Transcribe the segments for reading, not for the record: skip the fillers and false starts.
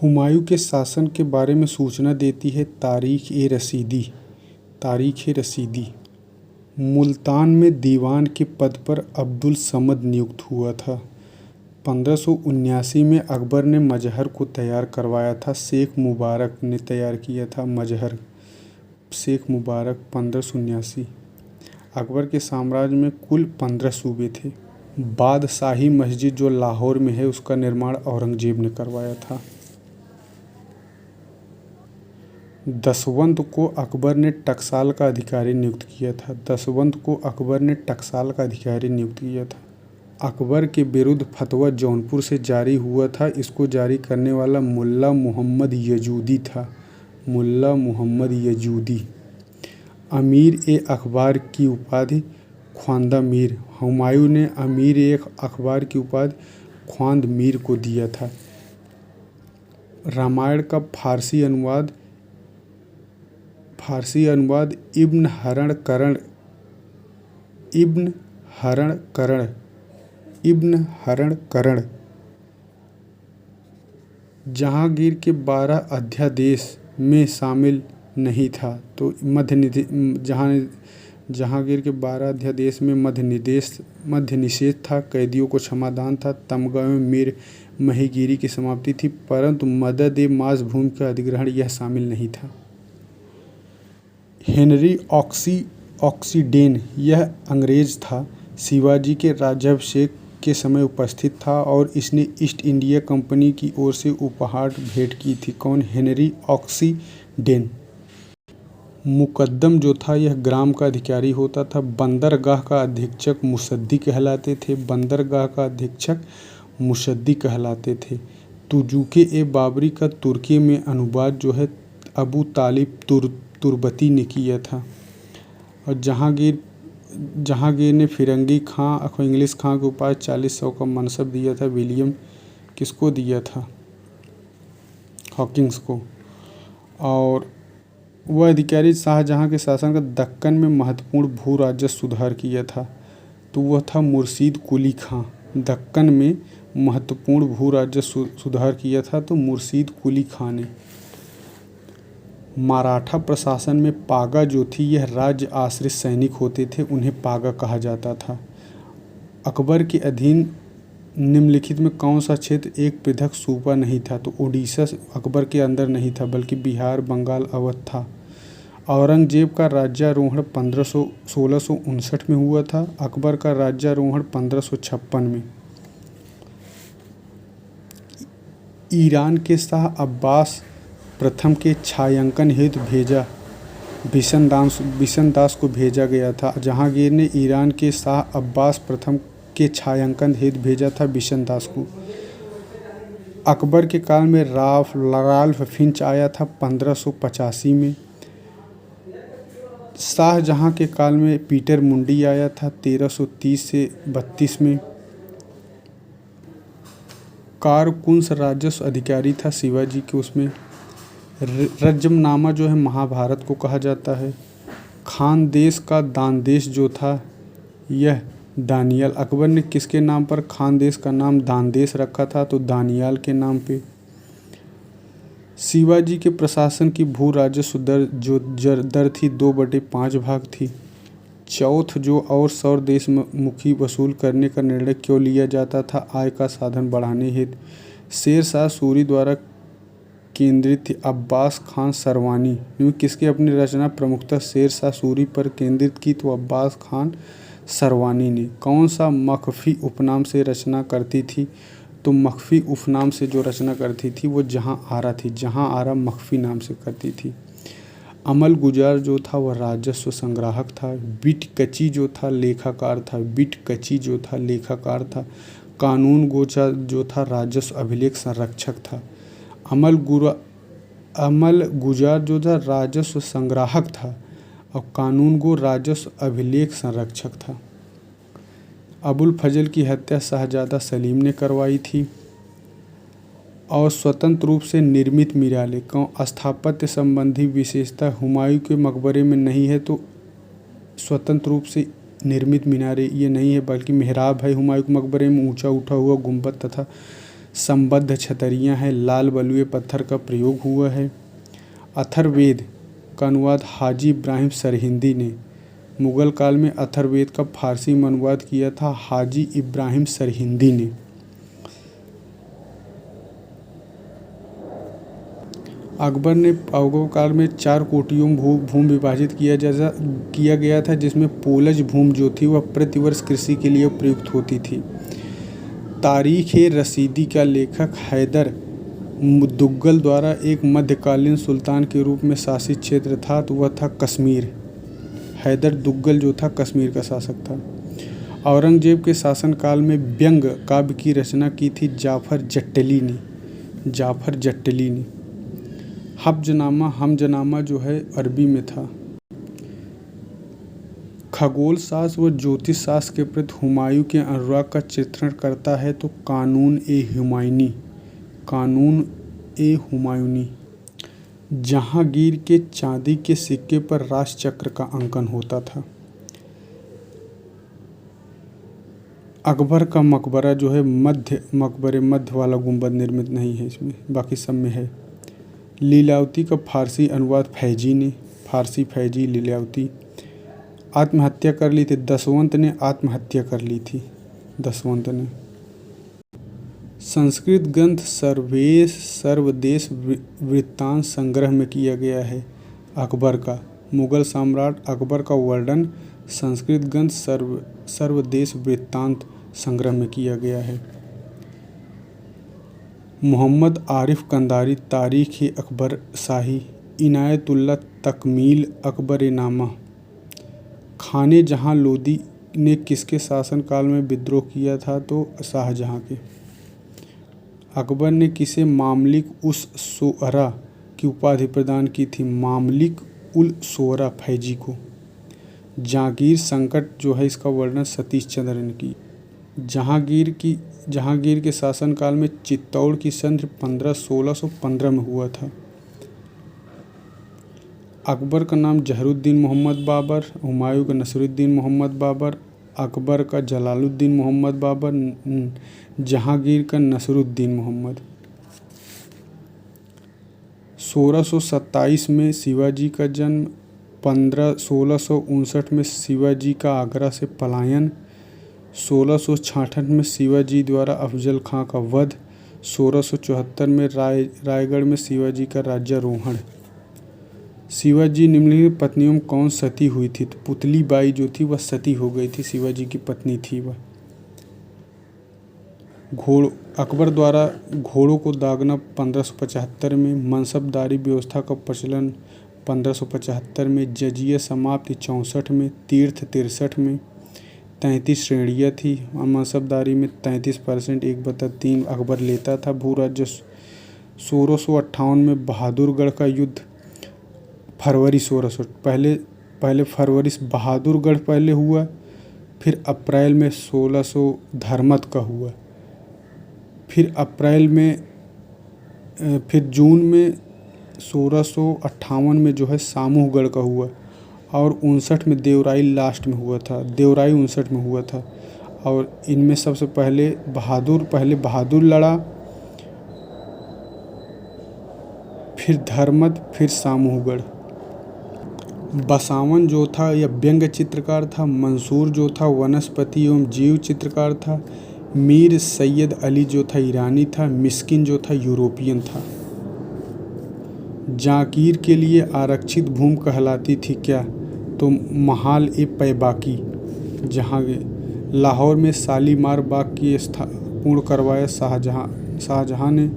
हुमायूं के शासन के बारे में सूचना देती है तारीख़ रसीदी। मुल्तान में दीवान के पद पर अब्दुल समद नियुक्त हुआ था। 1579 में अकबर ने मजहर को तैयार करवाया था। शेख मुबारक ने तैयार किया था मजहर। शेख मुबारक 1579। अकबर के साम्राज्य में कुल 15 सूबे थे। बादशाही मस्जिद जो लाहौर में है उसका निर्माण औरंगजेब ने करवाया था। दसवंत को अकबर ने टकसाल का अधिकारी नियुक्त किया था। अकबर के विरुद्ध फतवा जौनपुर से जारी हुआ था। इसको जारी करने वाला मुल्ला मुहम्मद यजूदी था। अमीर ए अखबार की उपाधि ख्वांदा मीर। हुमायूं ने अमीर ए अखबार की उपाधि ख्वांद मीर को दिया था। रामायण का फारसी अनुवाद इब्न हरण जहांगीर के 12 अध्यादेश में शामिल नहीं था। तो जहांगीर के 12 अध्यादेश में मध्य निषेध था, कैदियों को क्षमादान था, तमगा में मीर महिगीरी की समाप्ति थी, परंतु मदद ए मास भूमि का अधिग्रहण यह शामिल नहीं था। हेनरी ऑक्सीडेन यह अंग्रेज था। शिवाजी के राज्याभिषेक के समय उपस्थित था और इसने ईस्ट इंडिया कंपनी की ओर से उपहार भेंट की थी। कौन? हेनरी ऑक्सीडेन। मुकद्दम जो था यह ग्राम का अधिकारी होता था। बंदरगाह का अधीक्षक मुसद्दी कहलाते थे। तुजुके ए बाबरी का तुर्की में अनुवाद जो है अबू तालिब तुर्बती ने किया था। और जहांगीर ने फिरंगी खां इंग्लिश खां के ऊपर 40,000 का मनसब दिया था। विलियम किसको दिया था? हॉकिंस को। और वह अधिकारी शाहजहां के शासन का दक्कन में महत्वपूर्ण भू राजस्व सुधार किया था। तो वह था मुर्शीद कुली खां। दक्कन में महत्वपूर्ण भू राजस्व सुधार किया था तो मुर्शीद कुली खां ने। मराठा प्रशासन में पागा जो थी यह राज्य आश्रित सैनिक होते थे, उन्हें पागा कहा जाता था। अकबर के अधीन निम्नलिखित में कौन सा क्षेत्र एक पृथक सूबा नहीं था? तो उड़ीसा अकबर के अंदर नहीं था बल्कि बिहार, बंगाल, अवध था। औरंगजेब का राज्यारोहण 1659 में हुआ था। अकबर का राज्यारोहण 1556 में। ईरान के शाह अब्बास प्रथम के छायांकन हेतु बिशनदास को भेजा गया था। जहांगीर ने ईरान के शाह अब्बास प्रथम के छायांकन हेतु भेजा था बिशनदास को। अकबर के काल में राल्फ फिंच आया था 1585 में। शाहजहां के काल में पीटर मुंडी आया था 1330 से 32 में। कारकुंस राजस्व अधिकारी था शिवाजी के उसमें। रज्जमनामा जो है महाभारत को कहा जाता है। खानदेश का दानदेश जो था यह दानियाल। अकबर ने किसके नाम पर खानदेश का नाम दानदेश रखा था? तो दानियाल के नाम पे। शिवाजी के प्रशासन की भू राजस्व दर थी 2/5 भाग थी। चौथ जो और सौर देश मुखी वसूल करने का निर्णय क्यों लिया जाता था? आय का साधन बढ़ाने हेतु। शेर शाह सूरी द्वारा केंद्रित थी। अब्बास खान सरवानी ने किसकी अपनी रचना प्रमुखतः शेर शाह सूरी पर केंद्रित की? तो अब्बास खान सरवानी ने। कौन सा मखफी उपनाम से रचना करती थी? तो मखफी उपनाम से जो रचना करती थी वो जहां आरा थी। जहां आरा मखफी नाम से करती थी। अमल गुजार जो था वह राजस्व संग्राहक था। बिट कची जो था लेखाकार था। कानून गोचा जो था राजस्व अभिलेख संरक्षक था। अमल गुजार जो था राजस्व संग्राहक था और कानून गो राजस्व अभिलेख संरक्षक था। अबुल फजल की हत्या शाहजादा सलीम ने करवाई थी। और स्वतंत्र रूप से निर्मित मीनारे स्थापत्य संबंधी विशेषता हुमायूं के मकबरे में नहीं है। तो स्वतंत्र रूप से निर्मित मीनारे ये नहीं है बल्कि मेहराब है हुमायूं के मकबरे में, ऊंचा उठा हुआ गुंबद तथा संबद्ध छतरियाँ हैं, लाल बलुए पत्थर का प्रयोग हुआ है। अथर्ववेद का अनुवाद हाजी इब्राहिम सरहिंदी ने। मुगल काल में अथर्ववेद का फारसी में अनुवाद किया था हाजी इब्राहिम सरहिंदी ने। अकबर ने अवगव काल में 4 कोटियों में भूमि विभाजित किया गया था, जिसमें पोलज भूमि जो थी वह प्रतिवर्ष कृषि के लिए प्रयुक्त होती थी। तारीख़-ए-रशीदी का लेखक हैदर दुग्गल द्वारा एक मध्यकालीन सुल्तान के रूप में शासित क्षेत्र था, तो वह था कश्मीर। हैदर दुग्गल जो था कश्मीर का शासक था। औरंगजेब के शासनकाल में व्यंग काव्य की रचना की थी जाफ़र जट्टली ने। हमजनामा जो है अरबी में था। खगोल शास्त्र व ज्योतिष शास्त्र के प्रति हुमायूं के अनुराग का चित्रण करता है तो कानून ए हुमायूनी। जहांगीर के चांदी के सिक्के पर राज चक्र का अंकन होता था। अकबर का मकबरा जो है मध्य वाला गुंबद निर्मित नहीं है, इसमें बाकी सब में है। लीलावती का फारसी अनुवाद फैजी ने, फारसी फैजी लीलावती। आत्महत्या कर ली थी दसवंत ने, आत्महत्या कर ली थी दसवंत ने। संस्कृत ग्रंथ सर्वदेश वृत्तांत संग्रह में किया गया है अकबर का। मुगल सम्राट अकबर का वर्णन संस्कृत ग्रंथ सर्वदेश वृत्तांत संग्रह में किया गया है। मोहम्मद आरिफ कंधारी तारीख़-ए-अकबर शाही। इनायतुल्लाह तकमील अकबर-ए-नामा। खाने जहां लोदी ने किसके शासनकाल में विद्रोह किया था, तो शाहजहां के। अकबर ने किसे मामलिक उस शोअरा की उपाधि प्रदान की थी, मामलिक उल शोअरा फैजी को। जहांगीर संकट जो है इसका वर्णन सतीश चंद्र ने की। जहांगीर के शासनकाल में चित्तौड़ की संधि 1615 में हुआ था। अकबर का नाम जहरुद्दीन मोहम्मद बाबर, हुमायूं का नसरुद्दीन मोहम्मद बाबर, अकबर का जलालुद्दीन मोहम्मद बाबर, जहांगीर का नसरुद्दीन मोहम्मद। 1627 में शिवाजी का जन्म, 1659 में शिवाजी का आगरा से पलायन, 1666 में शिवाजी द्वारा अफजल खां का वध, 1674 में रायगढ़ में शिवाजी का राज्यारोहण। शिवाजी निम्नलिखित पत्नियों में कौन सती हुई थी, तो पुतली बाई जो थी वह सती हो गई थी, शिवाजी की पत्नी थी वह। अकबर द्वारा घोड़ों को दागना 1575 में, मनसबदारी व्यवस्था का प्रचलन 1575 में, जजिया समाप्ति 64 में, तीर्थ 63 में। 33 श्रेणियाँ थी और मनसबदारी में 33% 1/3 अकबर लेता था। भूराज्य 1658 में बहादुरगढ़ का युद्ध, फरवरी 1600 पहले फरवरी बहादुरगढ़ पहले हुआ, फिर अप्रैल में 1600 धर्मत का हुआ, फिर जून में 1658 में जो है सामूहगढ़ का हुआ, और 59 में देवराई लास्ट में हुआ था, देवराई 59 में हुआ था। और इनमें सबसे पहले बहादुर लड़ा, फिर धर्मत, फिर सामूहगढ़। बसावन जो था यह व्यंग्य चित्रकार था। मंसूर जो था वनस्पति एवं जीव चित्रकार था। मीर सैयद अली जो था ईरानी था। मिस्किन जो था यूरोपियन था। जाकीर के लिए आरक्षित भूमि कहलाती थी क्या, तो महाल-ए-पैबाकी। जहाँ लाहौर में शालीमार बाग की पूर्ण करवाया शाहजहाँ ने।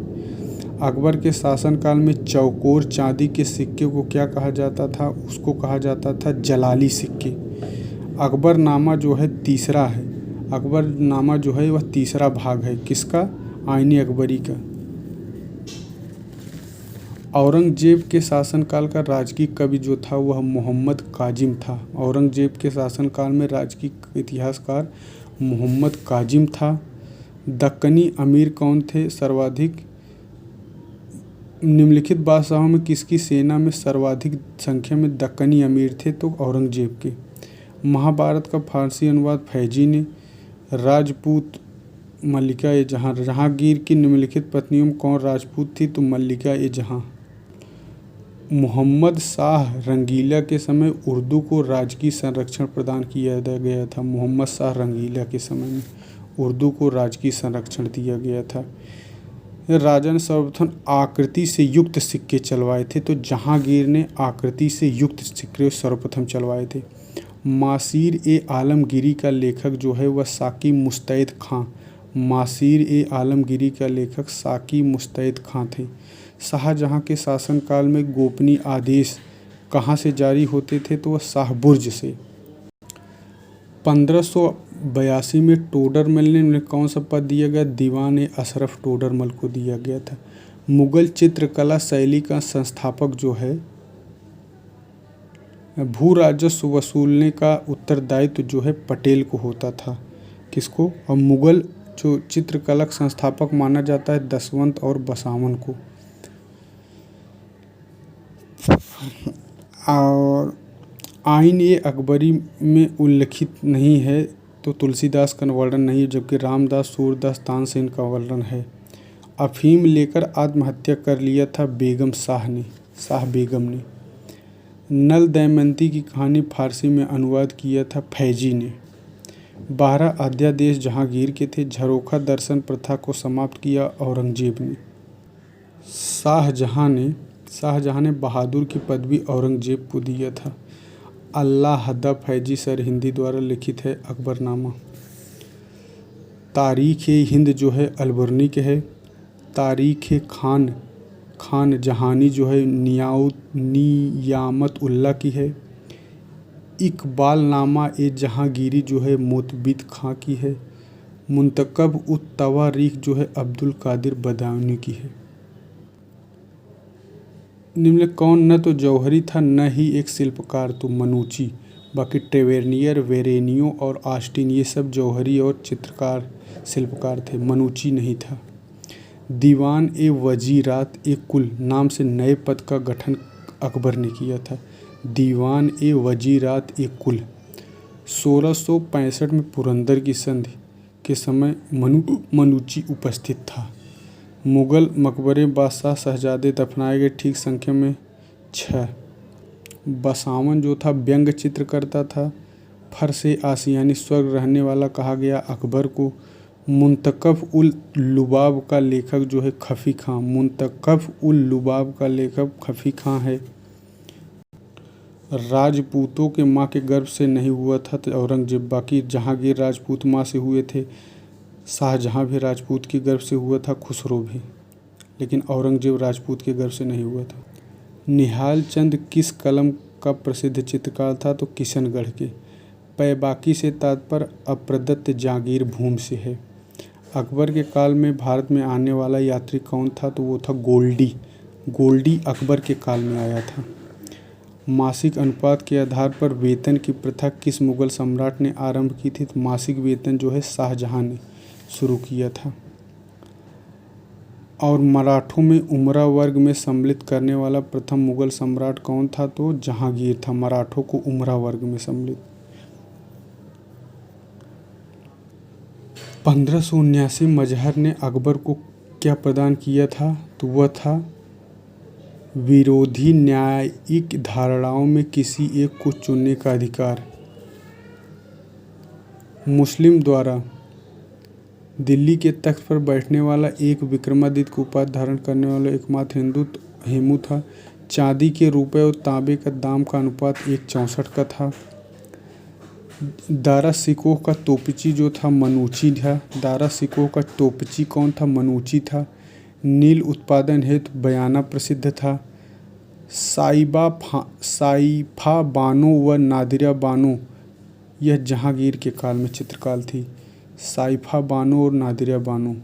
अकबर के शासनकाल में चौकोर चांदी के सिक्के को क्या कहा जाता था, उसको कहा जाता था जलाली सिक्के। अकबरनामा जो है तीसरा है, अकबरनामा जो है वह तीसरा भाग है किसका, आईन अकबरी का। औरंगजेब के शासनकाल का राजकीय कवि जो था वह मोहम्मद काजिम था। औरंगजेब के शासनकाल में राजकीय इतिहासकार मोहम्मद काजिम था। दक्कनी अमीर कौन थे सर्वाधिक, निम्नलिखित बादशाहों में किसकी सेना में सर्वाधिक संख्या में दक्कनी अमीर थे, तो औरंगजेब के। महाभारत का फारसी अनुवाद फैजी ने। राजपूत मल्लिका ए जहाँ। जहांगीर की निम्नलिखित पत्नियों में कौन राजपूत थी? तो मल्लिका ए जहाँ। मोहम्मद शाह रंगीला के समय उर्दू को राजकीय संरक्षण प्रदान किया गया था। मोहम्मद शाह रंगीला के समय में उर्दू को राजकीय संरक्षण दिया गया था। राजा ने सर्वप्रथम आकृति से युक्त सिक्के चलवाए थे। तो जहांगीर ने आकृति से युक्त सिक्के सर्वप्रथम चलवाए थे। मासीर ए आलमगीरी का लेखक जो है वह साकी मुस्तैद खां। मासीर ए आलमगीरी का लेखक साकी मुस्तैद खां थे। शाहजहां के शासनकाल में गोपनीय आदेश कहाँ से जारी होते थे? तो वह शाहबुर्ज से। 1582 में टोडरमल ने उन्हें कौन सा पद दिया गया? दीवान ए अशरफ टोडरमल को दिया गया था। मुगल चित्रकला शैली का संस्थापक जो है, भू राजस्व वसूलने का उत्तरदायित्व जो है पटेल को होता था। किसको? और मुगल जो चित्रकला संस्थापक माना जाता है दसवंत और बसावन को। और आइन ए अकबरी में उल्लिखित नहीं है तो तुलसीदास का वर्णन नहीं, जबकि रामदास सूरदास तानसेन का वर्णन है। अफीम लेकर आत्महत्या कर लिया था बेगम शाह बेगम ने। नल दमयंती की कहानी फारसी में अनुवाद किया था फैजी ने। 12 अध्यादेश जहांगीर के थे। झरोखा दर्शन प्रथा को समाप्त किया औरंगजेब ने। शाहजहां ने बहादुर की पदवी औरंगजेब को दिया था। अल्लाह हदा फैजी सर हिंदी द्वारा लिखित है अकबरनामा। तारीख़ हिंद जो है अलबर्नी के है। तारीख़ खान जहानी जो है नियामत उल्ला की है। इकबालनामा ए जहांगीरी जो है मोतबिद खां की है। मुंतकब उत तवारीख जो है अब्दुल कादिर बदायूनी की है। निम्न कौन न तो जौहरी था न ही एक शिल्पकार? तो मनुची। बाकी टेवेर्नियर, वेरेनियो और ऑस्टिन ये सब जौहरी और चित्रकार शिल्पकार थे। मनुची नहीं था। दीवान ए वजीरात ए कुल नाम से नए पद का गठन अकबर ने किया था। दीवान ए वजीरात ए कुल। 1665 में पुरंदर की संधि के समय मनुची उपस्थित था। मुगल मकबरे बादशाह शहजादे दफनाए गए ठीक संख्या में 6। बसावन जो था व्यंग चित्र करता था। फरसे आसियानी स्वर्ग रहने वाला कहा गया अकबर को। मुंतकब उल लुबाब का लेखक जो है खफी खां। मुंतकब उल लुबाब का लेखक खफी खां है। राजपूतों के माँ के गर्भ से नहीं हुआ था तो औरंगजेब। बाकी जहांगीर राजपूत माँ से हुए थे। शाहजहां भी राजपूत के गर्भ से हुआ था, खुसरो भी, लेकिन औरंगजेब राजपूत के गर्भ से नहीं हुआ था। निहाल चंद किस कलम का प्रसिद्ध चित्रकार था? तो किशनगढ़ के। पैबाकी से तात्पर्य अप्रदत्त जागीर भूमि से है। अकबर के काल में भारत में आने वाला यात्री कौन था? तो वो था गोल्डी अकबर के काल में आया था। मासिक अनुपात के आधार पर वेतन की प्रथा किस मुगल सम्राट ने आरंभ की थी? तो मासिक वेतन जो है शाहजहां ने शुरू किया था। और मराठों में उमरा वर्ग में सम्मिलित करने वाला प्रथम मुगल सम्राट कौन था? तो जहांगीर था। मराठों को उमरा वर्ग में सम्मिलित। 1579 मजहर ने अकबर को क्या प्रदान किया था? तो वह था विरोधी न्यायिक धारणाओं में किसी एक को चुनने का अधिकार। मुस्लिम द्वारा दिल्ली के तख्त पर बैठने वाला एक विक्रमादित्य को उपाधि धारण करने वाला एकमात्र हिंदू हेमू था। चांदी के रुपए और तांबे का दाम का अनुपात 1:64 का था। दारा सिकोह का तोपची जो था मनुची था। दारा सिकोह का तोपची कौन था? मनुची था। नील उत्पादन हेतु बयाना प्रसिद्ध था। साइफा बानो व नादिरा बानो यह जहांगीर के काल में चित्रकार थी। साइफा बानो और नादिरा बानो।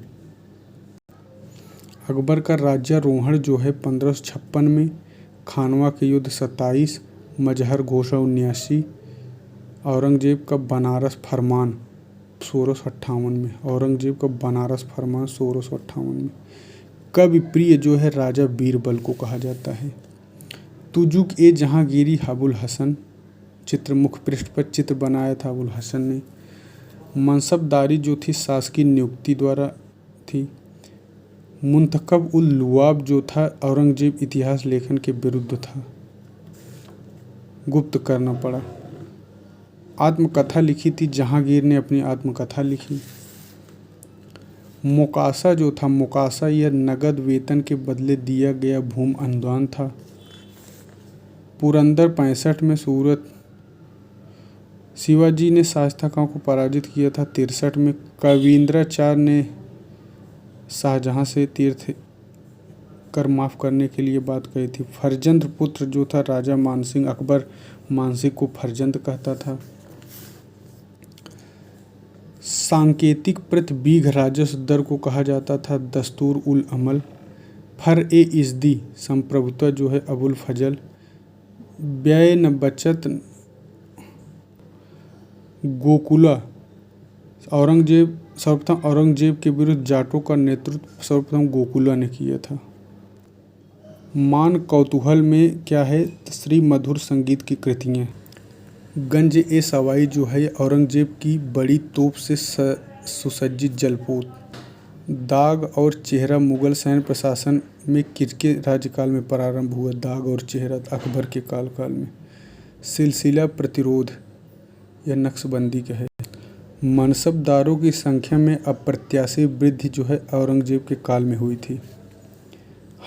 अकबर का राज्यारोहण जो है 1556 में। खानवा के युद्ध 27, मजहर घोषणा 79, औरंगजेब का बनारस फरमान 1658 में। औरंगजेब का बनारस फरमान 1658 में। कवि प्रिय जो है राजा बीरबल को कहा जाता है। तुजुक ए जहांगीरी अबुल हसन चित्र मुख पृष्ठ पर चित्र बनाया था अबुल हसन ने। मनसबदारी जो थी शासकीय नियुक्ति द्वारा थी। मुंतखब उल लुआब जो था औरंगजेब इतिहास लेखन के विरुद्ध था, गुप्त करना पड़ा। आत्मकथा लिखी थी, जहांगीर ने अपनी आत्मकथा लिखी। मोकासा जो था, मोकासा यह नगद वेतन के बदले दिया गया भूमि अनुदान था। पुरंदर 65 में सूरत, शिवाजी ने शाइस्ता खां को पराजित किया था। 63 में कविंद्राचार्य ने शाहजहां से तीर्थ कर माफ़ करने के लिए बात कही थी। फर्जंद पुत्र जो था राजा मानसिंह, अकबर मानसिंह को फर्जंद कहता था। सांकेतिक प्रति बीघ राजस्व दर को कहा जाता था दस्तूर उल अमल। फर ए इज़्दी संप्रभुत्व जो है अबुल फजल। व्यय न बचत गोकुला, सर्वप्रथम औरंगजेब के विरुद्ध जाटों का नेतृत्व सर्वप्रथम गोकुला ने किया था। मान कौतूहल में क्या है, श्री मधुर संगीत की कृतियाँ। गंज ए सवाई जो है औरंगजेब की बड़ी तोप से सुसज्जित जलपोत। दाग और चेहरा मुगल सैन्य प्रशासन में किसके राज्यकाल में प्रारंभ हुआ? दाग और चेहरा अकबर के काल में। सिलसिला प्रतिरोध या नक्शबंदी का है। मनसबदारों की संख्या में अप्रत्याशित वृद्धि जो है औरंगजेब के काल में हुई थी।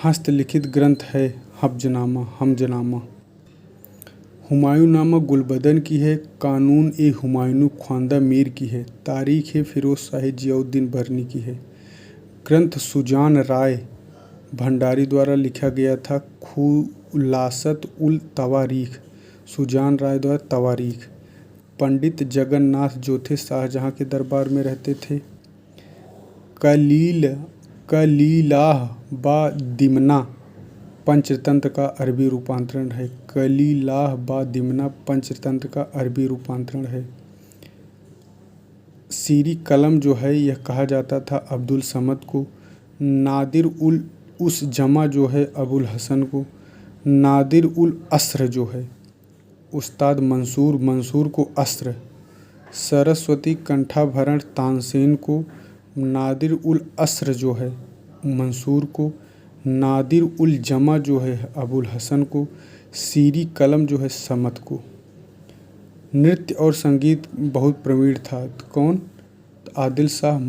हस्तलिखित ग्रंथ है हमजनामा। हुमायूंनामा गुलबदन की है। कानून ए हुमायूं ख्वांदा मीर की है। तारीख है फिरोज शाही जियाउद्दीन बरनी की है। ग्रंथ सुजान राय भंडारी द्वारा लिखा गया था। खुलासत उल तवारीख, सुजान राय द्वारा तवारीख। पंडित जगन्नाथ जो थे शाहजहां के दरबार में रहते थे। कलीलाह बा दिमना पंचतंत्र का अरबी रूपांतरण है। कलीलाह बा दिमना पंचतंत्र का अरबी रूपांतरण है। सीरी कलम जो है यह कहा जाता था अब्दुल समद को। नादिर उल उस जमा जो है अबुल हसन को। नादिर उल अस्र जो है उस्ताद मंसूर को अस्र। सरस्वती कंठाभरण तानसेन को। नादिर उल अस्र जो है मंसूर को। नादिर उल जमा जो है अबुल हसन को। सीरी कलम जो है समत को। नृत्य और संगीत बहुत प्रवीण था। कौन? आदिल शाह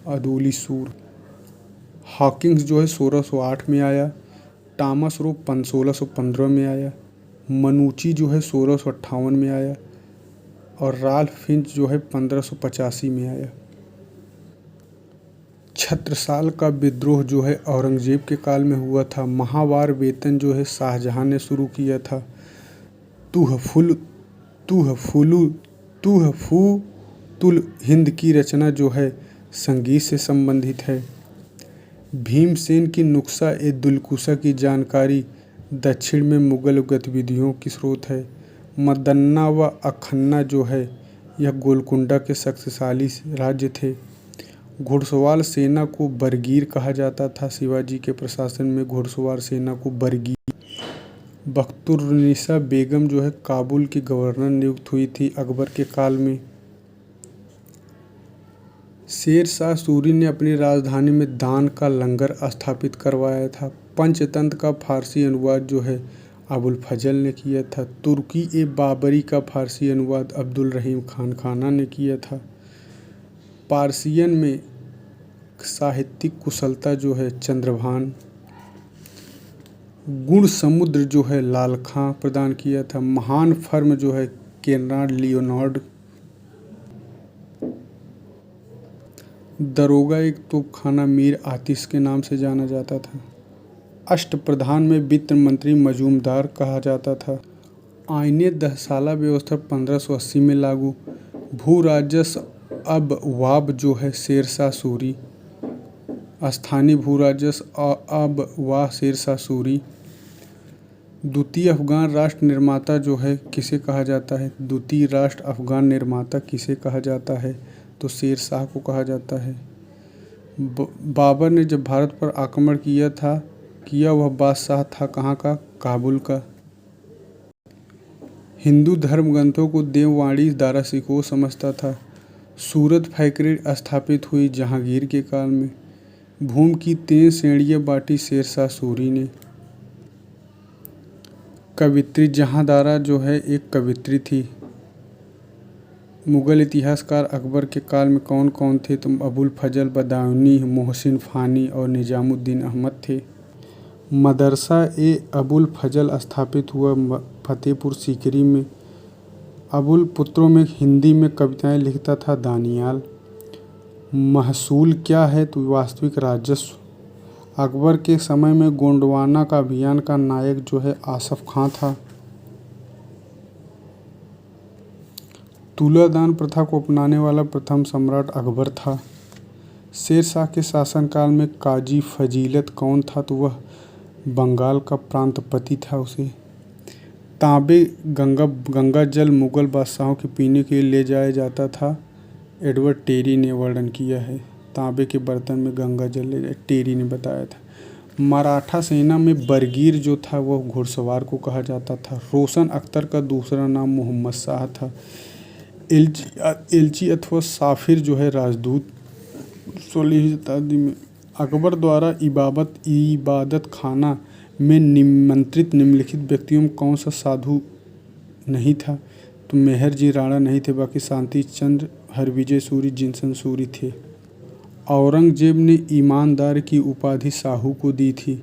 अदूली सूर। हॉकिंस जो है 1608 में आया। टॉमस रो 1615 में आया। मनुची जो है 1658 में आया और राल्फ फिंच जो है 1585 में आया। छत्रसाल का विद्रोह जो है औरंगजेब के काल में हुआ था। माहवार वेतन जो है शाहजहां ने शुरू किया था। तुहफुतुल हिंद की रचना जो है संगीत से संबंधित है। भीमसेन की नुस्खा ए दुलकुशा की जानकारी दक्षिण में मुगल गतिविधियों की स्रोत है। मदन्ना व अखन्ना जो है यह गोलकुंडा के शक्तिशाली राज्य थे। घुड़सवार सेना को बरगीर कहा जाता था। शिवाजी के प्रशासन में घुड़सवार सेना को बरगीर। बख्तुरनिसा बेगम जो है काबुल की गवर्नर नियुक्त हुई थी अकबर के काल में। शेर शाह सूरी ने अपनी राजधानी में दान का लंगर स्थापित करवाया था। पंचतंत्र का फारसी अनुवाद जो है अबुल फजल ने किया था। तुर्की ए बाबरी का फारसी अनुवाद अब्दुल रहीम खान खाना ने किया था। पारसियन में साहित्यिक कुशलता जो है चंद्रभान। गुण समुद्र जो है लाल खां प्रदान किया था। महान फर्म जो है केनार्ड लियोनार्ड। दरोगा एक तोपखाना मीर आतिश के नाम से जाना जाता था। अष्टप्रधान में वित्त मंत्री मजूमदार कहा जाता था। आईने 10 साला व्यवस्था 1580 में लागू। भू राजस्व अब वाब जो है शेरशाह सूरी। स्थानीय भू राजस्व अब वाह शेरशाह सूरी। द्वितीय अफगान राष्ट्र निर्माता जो है किसे कहा जाता है? द्वितीय राष्ट्र अफगान निर्माता किसे कहा जाता है? तो शेरशाह को कहा जाता है। बाबर ने जब भारत पर आक्रमण किया वह बादशाह था कहाँ का? काबुल का। हिंदू धर्म ग्रंथों को देववाणी दारासिकोह समझता था। सूरत फैक्ट्री स्थापित हुई जहांगीर के काल में। भूमि की 3 श्रेणियाँ बांटी शेरशाह सूरी ने। कवित्री जहांदारा जो है एक कवित्री थी। मुग़ल इतिहासकार अकबर के काल में कौन कौन थे? तो अबुल फजल बदायूनी, मोहसिन फ़ानी और निज़ामुद्दीन अहमद थे। मदरसा ए अबुल फजल स्थापित हुआ फतेहपुर सीकरी में। अबुल पुत्रों में हिंदी में कविताएं लिखता था दानियाल। महसूल क्या है? तो वास्तविक राजस्व। अकबर के समय में गोंडवाना का अभियान का नायक जो है आसफ खां था। तुलादान प्रथा को अपनाने वाला प्रथम सम्राट अकबर था। शेरशाह के शासनकाल में काजी फजीलत कौन था? तो वह बंगाल का प्रांतपति था। उसे तांबे गंगा जल मुग़ल बादशाहों के पीने के लिए ले जाया जाता था। एडवर्ड टेरी ने वर्णन किया है। तांबे के बर्तन में गंगा जल ले जाए, टेरी ने बताया था। मराठा सेना में बरगीर जो था वह घुड़सवार को कहा जाता था। रोशन अख्तर का दूसरा नाम मोहम्मद शाह था। एलची अथवा साफिर जो है राजदूत। 16वीं शताब्दी में अकबर द्वारा इबादत खाना में निमंत्रित निम्नलिखित व्यक्तियों में कौन सा साधु नहीं था? तो मेहर जी राणा नहीं थे, बाकी शांति चंद्र, हरविजय सूरी, जिनसन सूरी थे। औरंगजेब ने ईमानदार की उपाधि साहू को दी थी।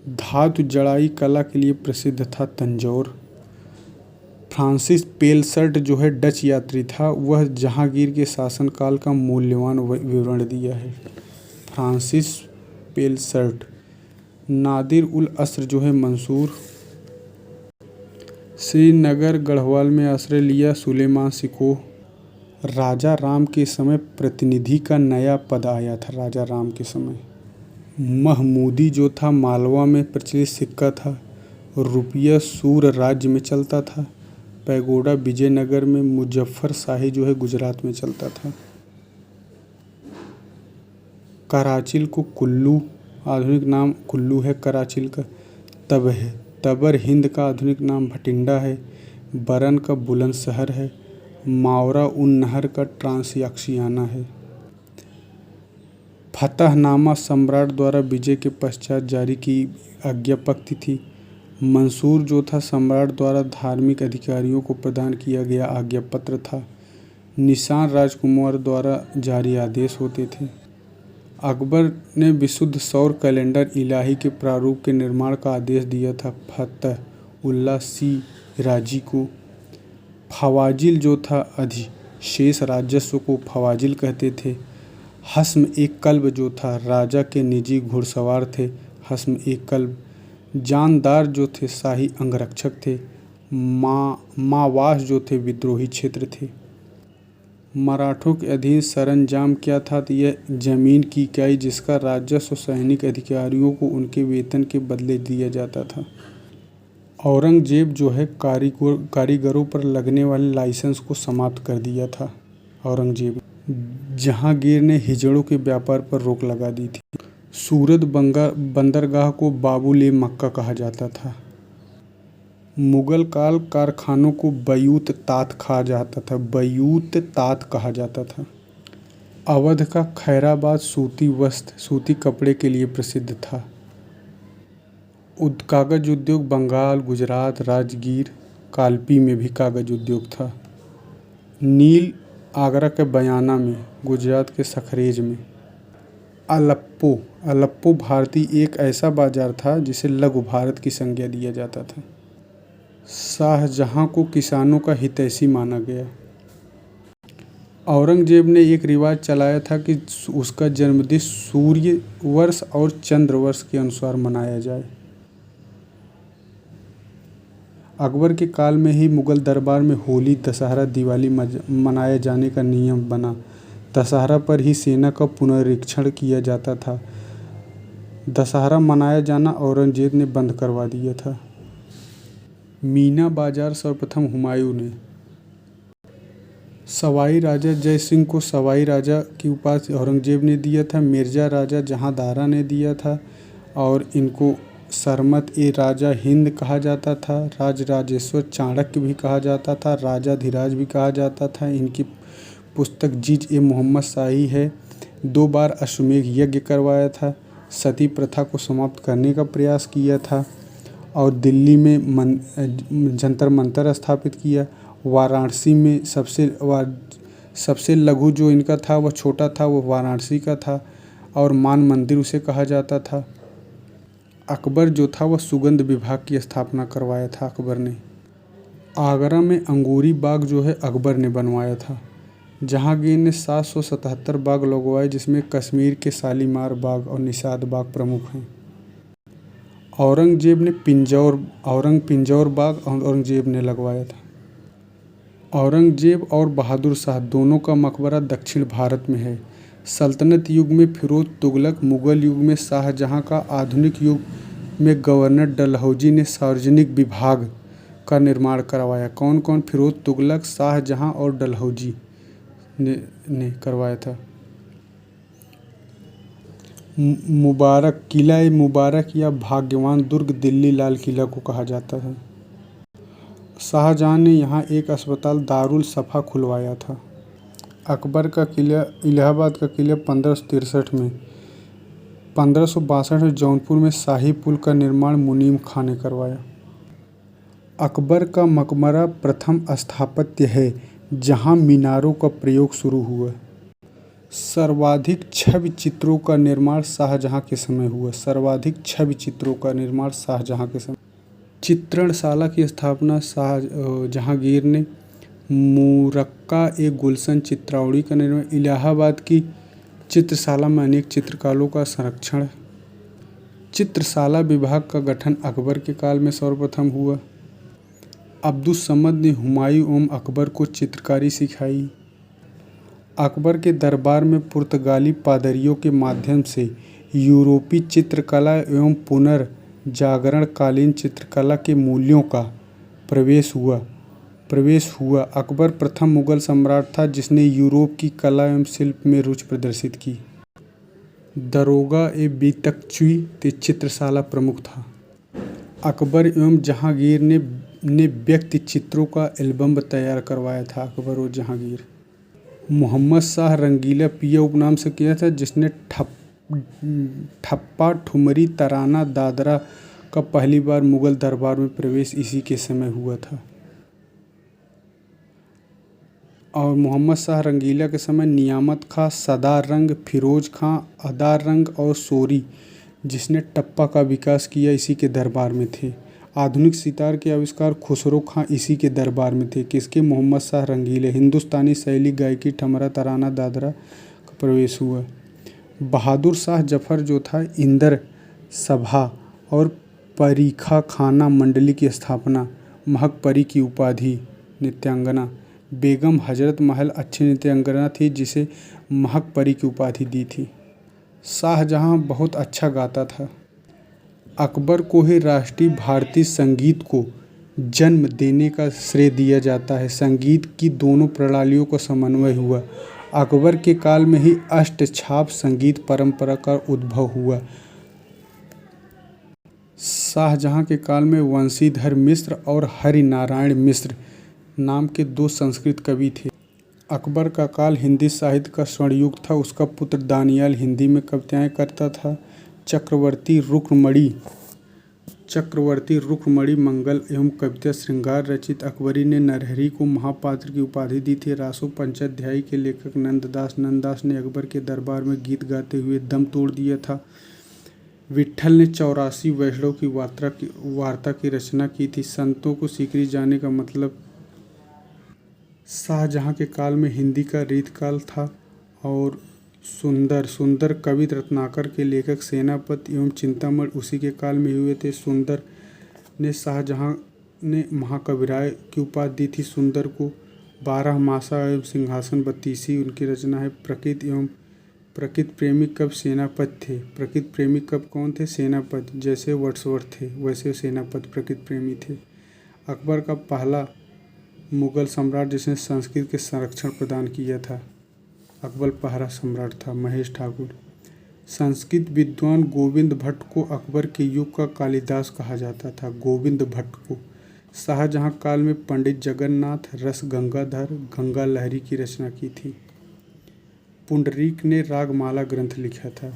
धातु जड़ाई कला के लिए प्रसिद्ध था तंजौर। फ्रांसिस पेलसर्ट जो है डच यात्री था। वह जहांगीर के शासनकाल का मूल्यवान विवरण दिया है। Francis Pelsaert. नादिर उल अस्र जो है मंसूर। श्रीनगर गढ़वाल में आश्रय लिया सुलेमान सिकोह। राजा राम के समय प्रतिनिधि का नया पद आया था। राजा राम के समय महमूदी जो था मालवा में प्रचलित सिक्का था। रुपया सूर राज्य में चलता था। पैगोडा विजयनगर में। मुजफ्फर शाही जो है गुजरात में चलता था। कराचिल को कुल्लू, आधुनिक नाम कुल्लू है कराचिल का। तबर हिंद का आधुनिक नाम भटिंडा है। बरन का बुलंदशहर है। मावरा उन नहर का ट्रांसयाक्सियाना है। फतहनामा सम्राट द्वारा विजय के पश्चात जारी की आज्ञापक्ति थी। मंसूर जो था सम्राट द्वारा धार्मिक अधिकारियों को प्रदान किया गया आज्ञापत्र था। निशान राजकुमार द्वारा जारी आदेश होते थे। अकबर ने विशुद्ध सौर कैलेंडर इलाही के प्रारूप के निर्माण का आदेश दिया था फतह उल्लाह सिराजी को। फवाजिल जो था अधिशेष राजस्व को फवाजिल कहते थे। हस्म एक कल्ब जो था राजा के निजी घुड़सवार थे। हस्म एक कल्ब। जानदार जो थे शाही अंगरक्षक थे। मावास जो थे विद्रोही क्षेत्र थे। मराठों के अधीन सरंजाम क्या था? तो यह जमीन की इकाई जिसका राजस्व सैनिक अधिकारियों को उनके वेतन के बदले दिया जाता था। औरंगजेब जो है कारीगरों पर लगने वाले लाइसेंस को समाप्त कर दिया था। औरंगजेब जहांगीर ने हिजड़ों के व्यापार पर रोक लगा दी थी। सूरत बंदरगाह को बाबुल ए मक्का कहा जाता था। मुगल काल कारखानों को बयूत तात कहा जाता था। बयूत तात कहा जाता था। अवध का खैराबाद सूती वस्त्र सूती कपड़े के लिए प्रसिद्ध था। कागज उद्योग बंगाल, गुजरात, राजगीर, कालपी में भी कागज उद्योग था। नील आगरा के बयाना में, गुजरात के सखरेज में। अल्प्पो भारतीय एक ऐसा बाजार था जिसे लघु भारत की संज्ञा दिया जाता था। शाहजहां को किसानों का हितैषी माना गया। औरंगजेब ने एक रिवाज चलाया था कि उसका जन्मदिन सूर्य वर्ष और चंद्र वर्ष के अनुसार मनाया जाए। अकबर के काल में ही मुगल दरबार में होली, दशहरा, दिवाली मनाए जाने का नियम बना। दशहरा पर ही सेना का पुनरीक्षण किया जाता था। दशहरा मनाया जाना औरंगजेब ने बंद करवा दिया था। मीना बाजार सर्वप्रथम हुमायूं ने। सवाई राजा जय सिंह को सवाई राजा की उपाधि औरंगजेब ने दिया था। मिर्जा राजा जहांदारा ने दिया था और इनको सरमत ए राजा हिंद कहा जाता था। राजराजेश्वर चाणक्य भी कहा जाता था। राजाधिराज भी कहा जाता था। इनकी पुस्तक जीज ए मोहम्मद शाही है। 2 बार अश्वमेध यज्ञ करवाया था। सती प्रथा को समाप्त करने का प्रयास किया था और दिल्ली में जंतर मंतर स्थापित किया। वाराणसी में सबसे लघु जो इनका था वह छोटा था, वो वाराणसी का था और मान मंदिर उसे कहा जाता था। अकबर जो था वह सुगंध विभाग की स्थापना करवाया था अकबर ने। आगरा में अंगूरी बाग जो है अकबर ने बनवाया था। जहांगीर ने 777 बाग लगवाए, जिसमें कश्मीर के शालीमार बाग और निषाद बाग प्रमुख हैं। औरंगजेब ने पिंजौर बाग औरंगजेब ने लगवाया था। औरंगजेब और बहादुर शाह दोनों का मकबरा दक्षिण भारत में है। सल्तनत युग में फिरोज तुगलक, मुगल युग में शाहजहां का, आधुनिक युग में गवर्नर डलहौजी ने सार्वजनिक विभाग का निर्माण करवाया। कौन कौन? फिरोज तुगलक, शाहजहां और डलहौजी ने करवाया था। मुबारक किला ए मुबारक या भाग्यवान दुर्ग दिल्ली लाल किला को कहा जाता है। शाहजहां ने यहाँ एक अस्पताल दारुल सफा खुलवाया था। अकबर का किला, इलाहाबाद का किला 1563 में। 1562 में जौनपुर में शाही पुल का निर्माण मुनीम खां ने करवाया। अकबर का मकबरा प्रथम स्थापत्य है जहां मीनारों का प्रयोग शुरू हुआ। सर्वाधिक छवि चित्रों का निर्माण शाहजहां के समय हुआ। सर्वाधिक छवि चित्रों का निर्माण शाहजहां के समय। चित्रणशाला की स्थापना जहांगीर ने। मुरक्का ए गुलशन चित्रावली का निर्माण। इलाहाबाद की चित्रशाला में अनेक चित्रकारों का संरक्षण। चित्रशाला विभाग का गठन अकबर के काल में सर्वप्रथम हुआ। अब्दुस समद ने हुमायूं एवं अकबर को चित्रकारी सिखाई। अकबर के दरबार में पुर्तगाली पादरियों के माध्यम से यूरोपीय चित्रकला एवं पुनर्जागरण कालीन चित्रकला के मूल्यों का प्रवेश हुआ। अकबर प्रथम मुगल सम्राट था जिसने यूरोप की कला एवं शिल्प में रुचि प्रदर्शित की। दरोगा ए बेतकच्वी ते चित्रशाला प्रमुख था। अकबर एवं जहांगीर ने व्यक्ति चित्रों का एल्बम तैयार करवाया था। अकबर और जहांगीर। मोहम्मद शाह रंगीला पिया उपनाम से किया था, जिसने ठप्पा, ठुमरी, तराना, दादरा का पहली बार मुगल दरबार में प्रवेश इसी के समय हुआ था। और मोहम्मद शाह रंगीला के समय नियामत खां, सदार रंग, फिरोज खां, अदार रंग और सोरी, जिसने टप्पा का विकास किया, इसी के दरबार में थे। आधुनिक सितार के आविष्कार खुसरो खां इसी के दरबार में थे। किसके? मोहम्मद शाह रंगीले। हिंदुस्तानी शैली गायकी ठमरा, तराना, दादरा का प्रवेश हुआ। बहादुर शाह जफर जो था, इंदर सभा और परीखा खाना मंडली की स्थापना। महक परी की उपाधि, नृत्यांगना। बेगम हजरत महल अच्छी नृत्यांगना थी जिसे महक परी की उपाधि दी थी। शाहजहां बहुत अच्छा गाता था। अकबर को ही राष्ट्रीय भारतीय संगीत को जन्म देने का श्रेय दिया जाता है। संगीत की दोनों प्रणालियों का समन्वय हुआ। अकबर के काल में ही अष्टछाप संगीत परंपरा का उद्भव हुआ। शाहजहां के काल में वंशीधर मिश्र और हरिनारायण मिश्र नाम के 2 संस्कृत कवि थे। अकबर का काल हिंदी साहित्य का स्वर्णयुग था। उसका पुत्र दानियाल हिंदी में कविताएं करता था। चक्रवर्ती रुक्मणी मंगल एवं कविता श्रृंगार रचित अकबरी ने नरहरी को महापात्र की उपाधि दी थी। रासो पंचाध्यायी के लेखक नंददास ने अकबर के दरबार में गीत गाते हुए दम तोड़ दिया था। विट्ठल ने 84 वैष्णव की वार्ता की रचना की थी। संतों को सीकरी जाने का मतलब। शाहजहां के काल में हिंदी का रीतकाल था। और सुंदर कवि रत्नाकर के लेखक सेनापति एवं चिंतामणि उसी के काल में हुए थे। सुंदर ने शाहजहां ने महाकविराय की उपाधि दी थी। सुंदर को 12 मासा एवं सिंहासन 32 उनकी रचना है। प्रकृति प्रेमी कवि सेनापति थे। प्रकृति प्रेमी कवि कौन थे? सेनापति। जैसे वर्ड्सवर्थ थे वैसे सेनापति प्रकृति प्रेमी थे। अकबर का पहला मुगल सम्राट जिसने संस्कृत के संरक्षण प्रदान किया था। अकबर पहला सम्राट था। महेश ठाकुर। संस्कृत विद्वान गोविंद भट्ट को अकबर के युग का कालिदास कहा जाता था। गोविंद भट्ट को शाहजहाँ काल में पंडित जगन्नाथ रस गंगाधर गंगा लहरी की रचना की थी। पुंडरीक ने रागमाला ग्रंथ लिखा था।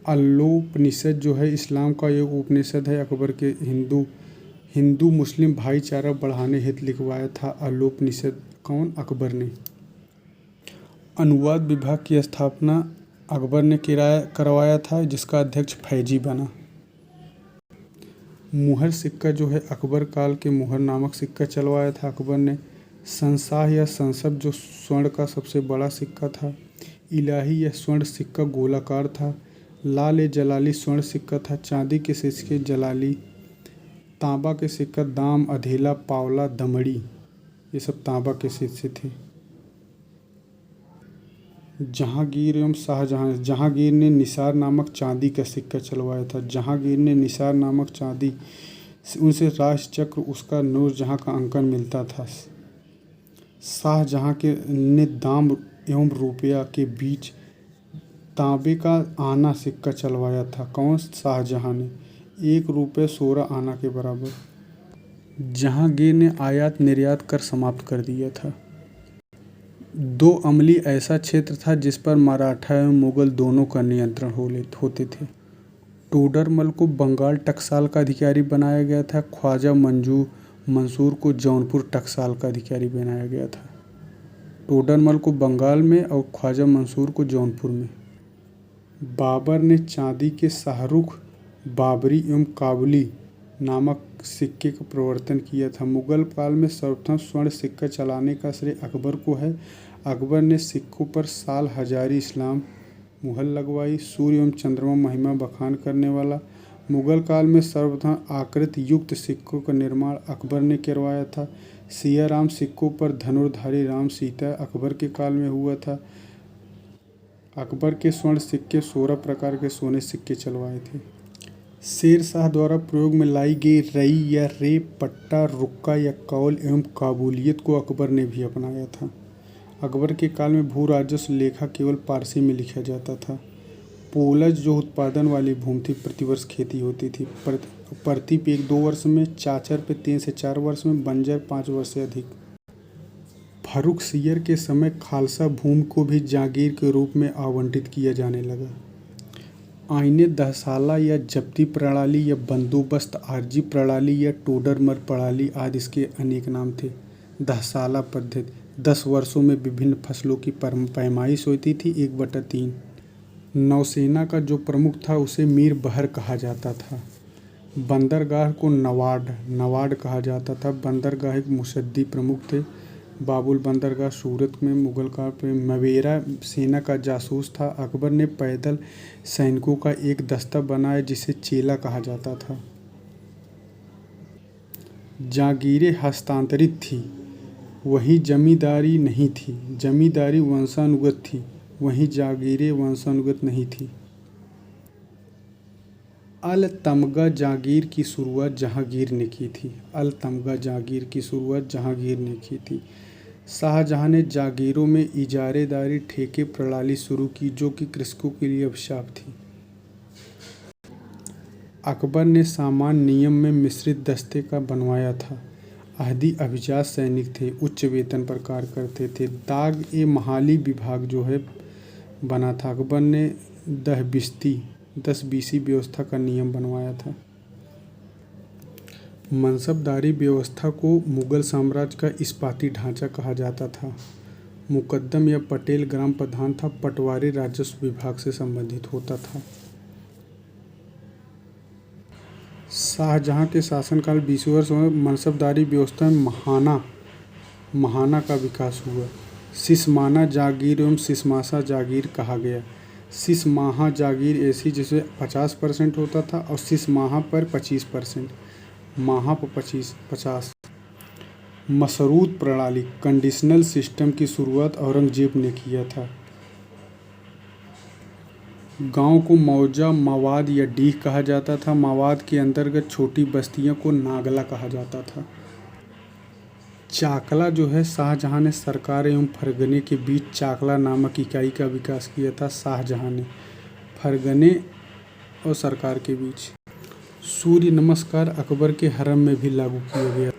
अल्लोपनिषद जो है इस्लाम का एक उपनिषद है। अकबर के हिंदू मुस्लिम भाईचारा बढ़ाने हेतु लिखवाया था अल्लोपनिषद। कौन? अकबर ने। अनुवाद विभाग की स्थापना अकबर ने करवाया था, जिसका अध्यक्ष फैजी बना। मुहर सिक्का जो है अकबर काल के मुहर नामक सिक्का चलवाया था अकबर ने। संसाह या संसब जो स्वर्ण का सबसे बड़ा सिक्का था। इलाही यह स्वर्ण सिक्का गोलाकार था। लाल ए जलाली स्वर्ण सिक्का था। चांदी के सिक्के जलाली। तांबा के सिक्का दाम अधेला पावला दमड़ी, ये सब तांबा के सिक्के थे। जहांगीर एवं शाहजहां। जहांगीर ने निसार नामक चांदी का सिक्का चलवाया था। जहांगीर ने निसार नामक चांदी, उनसे राज चक्र उसका नूरजहां का अंकन मिलता था। शाहजहां ने दाम एवं रुपया के बीच तांबे का आना सिक्का चलवाया था। कौन? शाहजहां ने। 1 रुपये 16 आना के बराबर। जहांगीर ने आयात निर्यात कर समाप्त कर दिया था। 2 अमली ऐसा क्षेत्र था जिस पर मराठा एवं मुगल दोनों का नियंत्रण होते थे। टोडरमल को बंगाल टकसाल का अधिकारी बनाया गया था। ख्वाजा मंसूर को जौनपुर टकसाल का अधिकारी बनाया गया था। टोडरमल को बंगाल में और ख्वाजा मंसूर को जौनपुर में। बाबर ने चांदी के शाहरुख, बाबरी एवं काबुली नामक सिक्के का प्रवर्तन किया था। मुगल काल में सर्वप्रथम स्वर्ण सिक्का चलाने का श्रेय अकबर को है। अकबर ने सिक्कों पर साल हजारी इस्लाम मुहर लगवाई। सूर्य एवं चंद्रमा महिमा बखान करने वाला। मुगल काल में सर्वप्रथम आकृति युक्त सिक्कों का निर्माण अकबर ने करवाया था। सिया राम सिक्कों पर धनुर्धारी राम सीता अकबर के काल में हुआ था। अकबर के स्वर्ण सिक्के 16 प्रकार के सोने सिक्के चलवाए थे। शेर शाह द्वारा प्रयोग में लाई गई रई या रे, पट्टा, रुक्का या कौल एवं काबुलियत को अकबर ने भी अपनाया था। अकबर के काल में भू राजस्व लेखा केवल पारसी में लिखा जाता था। पोलज जो उत्पादन वाली भूमि थी, प्रतिवर्ष खेती होती थी। प्रति पे 1-2 वर्ष में, चाचर पे 3 से 4 वर्ष में, बंजर 5 वर्ष से अधिक। फर्रुखसियर के समय खालसा भूमि को भी जागीर के रूप में आवंटित किया जाने लगा। आईने दहसाला या जब्ती प्रणाली या बंदोबस्त आरजी प्रणाली या टोडरमल प्रणाली आदि इसके अनेक नाम थे। दहसाला पद्धति 10 वर्षों में विभिन्न फसलों की पैमाइश होती थी। 1/3। नौसेना का जो प्रमुख था उसे मीर बहर कहा जाता था। बंदरगाह को नवाड कहा जाता था। बंदरगाह एक मुसद्दी प्रमुख थे। बाबुल बंदरगाह सूरत में मुगल काल में। मवेरा सेना का जासूस था। अकबर ने पैदल सैनिकों का एक दस्ता बनाया जिसे चेला कहा जाता था। जागीरें हस्तांतरित थी, वहीं जमींदारी नहीं थी। जमींदारी वंशानुगत थी, वहीं जागीरें वंशानुगत नहीं थी। अल तमगा जागीर की शुरुआत जहांगीर ने की थी। अल तमगा जागीर की शुरुआत जहांगीर ने की थी। शाहजहां ने जागीरों में इजारेदारी ठेके प्रणाली शुरू की जो कि कृषकों के लिए अभिशाप थी। अकबर ने सामान्य नियम में मिश्रित दस्ते का बनवाया था। अहदी अभिजात सैनिक थे, उच्च वेतन पर कार्य करते थे। दाग ए महाली विभाग जो है बना था। अकबर ने 10-20 व्यवस्था का नियम बनवाया था। मनसबदारी व्यवस्था को मुगल साम्राज्य का इस्पाती ढांचा कहा जाता था। मुकद्दम या पटेल ग्राम प्रधान था। पटवारी राजस्व विभाग से संबंधित होता था। शाहजहां के शासनकाल 20 वर्ष में मनसबदारी व्यवस्था में महाना का विकास हुआ। सिसमाना जागीर एवं सिसमासा जागीर कहा गया। सिसमाहा जागीर ऐसी जिसमें 50% होता था और सिसमाहा पर 25%, माहा पर 50। मशरूत प्रणाली कंडीशनल सिस्टम की शुरुआत औरंगजेब ने किया था। गांव को मौजा, मवाद या डीह कहा जाता था। मवाद के अंतर्गत छोटी बस्तियों को नागला कहा जाता था। चाकला जो है शाहजहां ने सरकार एवं फरगने के बीच चाकला नामक इकाई का विकास किया था। शाहजहां ने फरगने और सरकार के बीच सूर्य नमस्कार अकबर के हरम में भी लागू किया गया।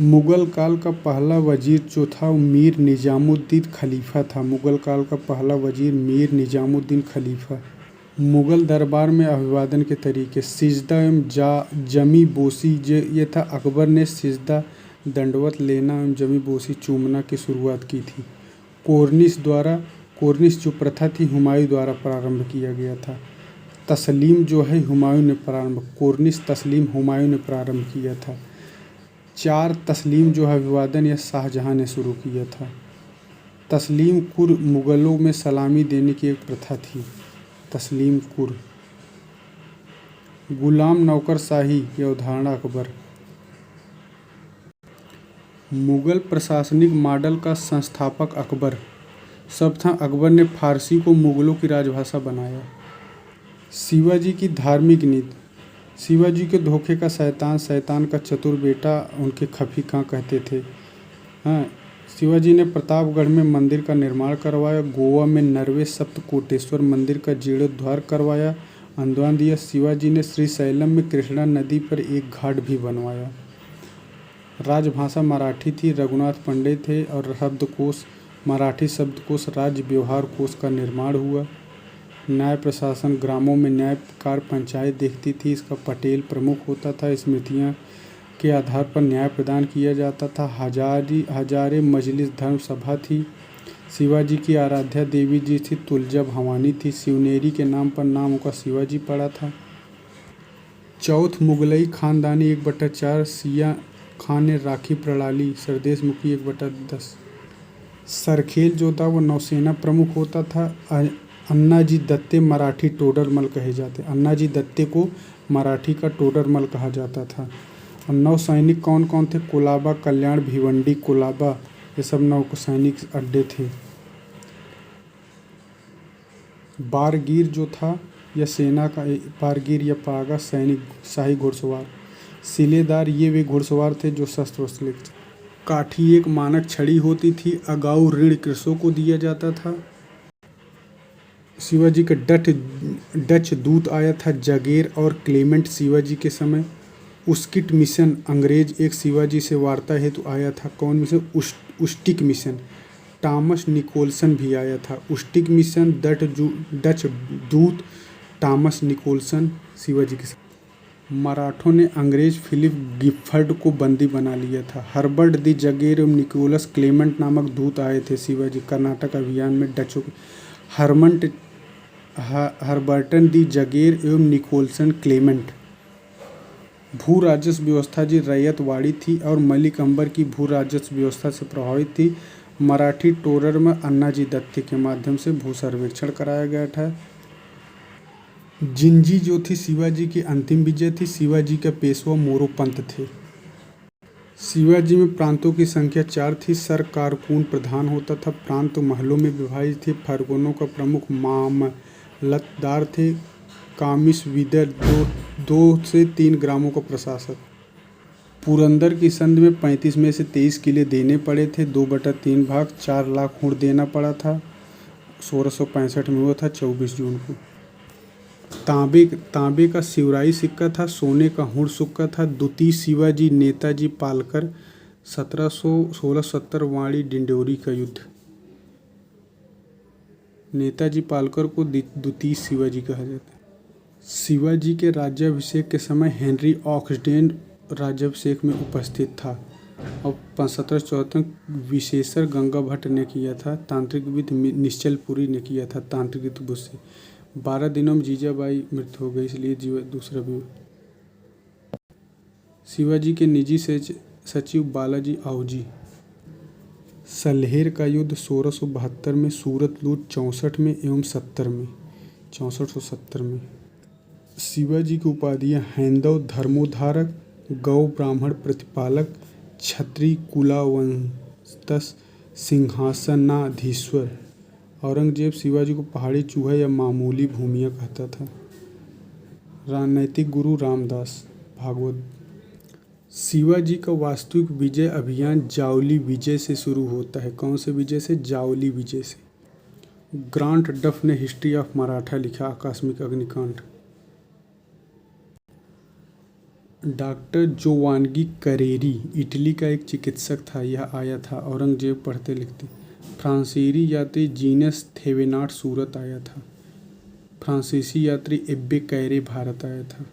मुगल काल का पहला वजीर जो था मीर निजामुद्दीन खलीफा था। मुगल काल का पहला वजीर मीर निजामुद्दीन खलीफा। मुगल दरबार में अभिवादन के तरीके सिजदा एवं जमी बोसी ये था। अकबर ने सिजदा दंडवत लेना एवं जमी बोसी चूमना की शुरुआत की थी। कोर्निश जो प्रथा थी हुमायूं द्वारा प्रारंभ किया गया था। तस्लीम जो है हुमायूं ने कोर्निश तस्लीम हुमायूं ने प्रारंभ किया था। चार तस्लीम जो है अभिवादन यह शाहजहां ने शुरू किया था। तस्लीम कुर मुगलों में सलामी देने की एक प्रथा थी। तस्लीम कुर। गुलाम नौकरशाही यह उदाहरण अकबर। मुगल प्रशासनिक मॉडल का संस्थापक अकबर। सर्वप्रथम अकबर ने फारसी को मुगलों की राजभाषा बनाया। शिवाजी की धार्मिक नीति। शिवाजी के धोखे का शैतान का चतुर बेटा उनके खफी खां कहते थे। हाँ, शिवाजी ने प्रतापगढ़ में मंदिर का निर्माण करवाया। गोवा में नरवे सप्तकोटेश्वर मंदिर का जीर्णोद्धार करवाया। अनुदान दिया। शिवाजी ने श्रीशैलम में कृष्णा नदी पर एक घाट भी बनवाया। राजभाषा मराठी थी। रघुनाथ पंडित थे और शब्दकोश मराठी शब्दकोश राज्य व्यवहार कोश का निर्माण हुआ। न्याय प्रशासन ग्रामों में न्यायकार पंचायत देखती थी। इसका पटेल प्रमुख होता था। स्मृतियाँ के आधार पर न्याय प्रदान किया जाता था। हजारे मजलिस धर्म सभा थी। शिवाजी की आराध्या देवी जी थी तुलजा भवानी थी। शिवनेरी के नाम पर नाम उनका शिवाजी पड़ा था। चौथ मुगलई खानदानी 1/4। सिया खान ने राखी प्रणाली। सरदेश मुखी 1/10। सरखेल जो था वो नौसेना प्रमुख होता था। अन्नाजी दत्ते मराठी टोडरमल कहे जाते। अन्नाजी दत्ते को मराठी का टोडरमल कहा जाता था। और नौसैनिक कौन कौन थे? कोलाबा, कल्याण, भिवंडी, कोलाबा ये सब नौसैनिक अड्डे थे। बारगीर जो था यह सेना का बारगीर या पागा सैनिक शाही घुड़सवार। सिलेदार ये वे घुड़सवार थे जो शस्त्र वस्त्र लेते थे। काठी एक मानक छड़ी होती थी। अगाऊ ऋण कृषकों को दिया जाता था। शिवाजी का डच दूत आया था जगेर और क्लेमेंट शिवाजी के समय। उस्किट मिशन अंग्रेज एक शिवाजी से वार्ता हेतु आया था। कौन मिशन? उस्टिक मिशन। टॉमस निकोलसन भी आया था। उस्टिक मिशन डच दूत टॉमस निकोलसन शिवाजी के साथ। मराठों ने अंग्रेज फिलिप गिफर्ड को बंदी बना लिया था। हर्बर्ट दी जगेर एवं निकोलस क्लेमेंट नामक दूत आए थे शिवाजी कर्नाटक अभियान में डचों हर्बर्टन दी जगेर एवं निकोलसन क्लेमेंट। भू राजस्व व्यवस्था जी रैयतवाड़ी थी और मलिक अंबर की भू राजस्व व्यवस्था से प्रभावित थी। मराठी टोरर में अन्नाजी दत्ते के माध्यम से भू सर्वेक्षण कराया गया था। जिंजी जो थी शिवाजी की अंतिम विजय थी। शिवाजी का पेशवा मोरोपंत थे। शिवाजी में प्रांतों की संख्या 4 थी। सर कारकुन प्रधान होता था। प्रांत महलों में विभाजित थे। फरगनों का प्रमुख मामलतदार थे। कामिस विदर 2 से 3 ग्रामों का प्रशासक। पुरंदर की संधि में 35 में से 23 किले देने पड़े थे। 2/3 भाग 4 लाख हुंड देना पड़ा था। 1665 में हुआ था 24 जून को। तांबे का शिवराई सिक्का था। सोने का हुंड सिक्का था। द्वितीय शिवाजी नेताजी पालकर 1670 वाणी डिंडोरी का युद्ध। नेताजी पालकर को द्वितीय शिवाजी कहा जाता है। शिवाजी के राज्याभिषेक के समय हेनरी ऑक्सडेन राज्याभिषेक में उपस्थित था और 1774 विशेषर गंगा भट्ट ने किया था। तांत्रिक विद निश्चलपुरी ने किया था तांत्रिक विद से। 12 दिनों में जीजाबाई मृत्यु हो गई, इसलिए दूसरा भी। शिवाजी के निजी सचिव बालाजी आहुजी। सलहेर का युद्ध 1672 में। सूरत लूट 64 में एवं 70 में 6470 में। शिवाजी की उपाधियाँ हैंदव धर्मोद्धारक, गौ ब्राह्मण प्रतिपालक, क्षत्रिय कुलावंतस, सिंहासनाधीश्वर। औरंगजेब शिवाजी को पहाड़ी चूहा या मामूली भूमिया कहता था। राजनैतिक गुरु रामदास भागवत। शिवाजी का वास्तविक विजय अभियान जावली विजय से शुरू होता है। कौन से विजय से? जावली विजय से। ग्रांट डफ ने हिस्ट्री ऑफ मराठा लिखा। आकस्मिक अग्निकांड। डॉक्टर जोवान्नी करेरी इटली का एक चिकित्सक था। यह आया था। औरंगजेब पढ़ते लिखते। फ्रांसीसी यात्री जीनस थेवेनाट सूरत आया था। फ्रांसीसी यात्री एब्बे कैरे भारत आया था।